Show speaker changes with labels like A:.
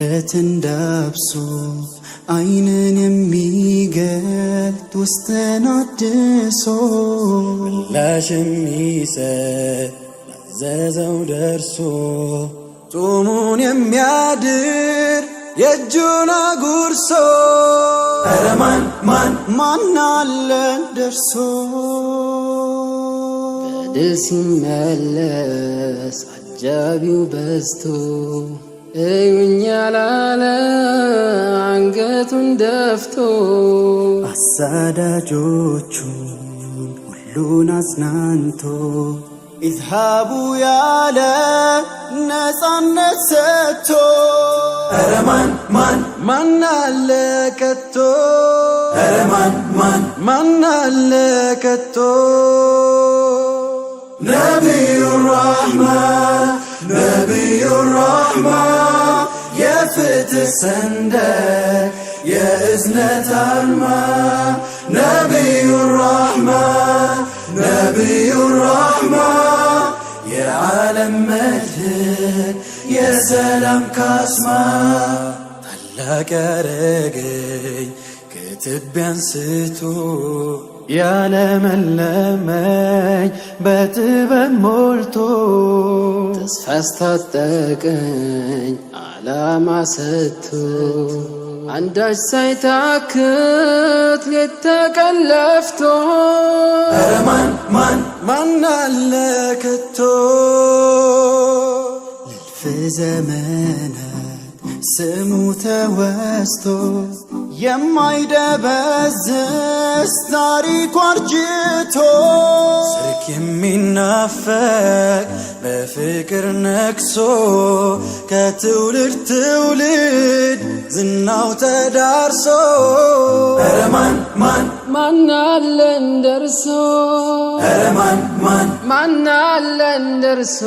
A: ተንዳብሶ አይንን የሚገልጥ ውስጥን አድሶ ምላሽ የሚሰጥ ላዘዘው ደርሶ ጾሙን የሚያድር የእጁን አጉርሶ ኧረ ማን አለ ደርሶ በድል ሲመለስ አጃቢው በዝቶ እዩኝ ያላለ አንገቱን ደፍቶ አሳዳጆቹን ሁሉን አጽናንቶ ኢዝሃቡ ያለ ነፃነት ሰጥቶ ኧረ ማን አለ ከቶ ኧረ ማን አለ ከቶ ነቢዩ ራሕማ የፍትህ ሰንደቅ የእዝነት አርማ ነቢዩ ራሕማ የዓለም መድህን የሰላም ካስማ ታላቅ ያረገኝ ከትቢያ አንስቶ ያለመለመኝ በጥበብ ሞልቶ ተስፋ አስታጠቀኝ ዓላማ ሰጥቶ አንዳች ሳይታክት ሌት ተቀን ለፍቶ ኧረ ማን አለ ከቶ ለእልፍ ዘመናት ስሙ ተወስቶ የማይደበዝዝ ታሪኩ አርጅቶ ስርክ የሚናፈቅ በፍቅር ነክሶ ከትውልድ ትውልድ ዝናው ተዳርሶ ኧረ ማን አለ እንደርሶ ኧረ ማን አለ እንደርሶ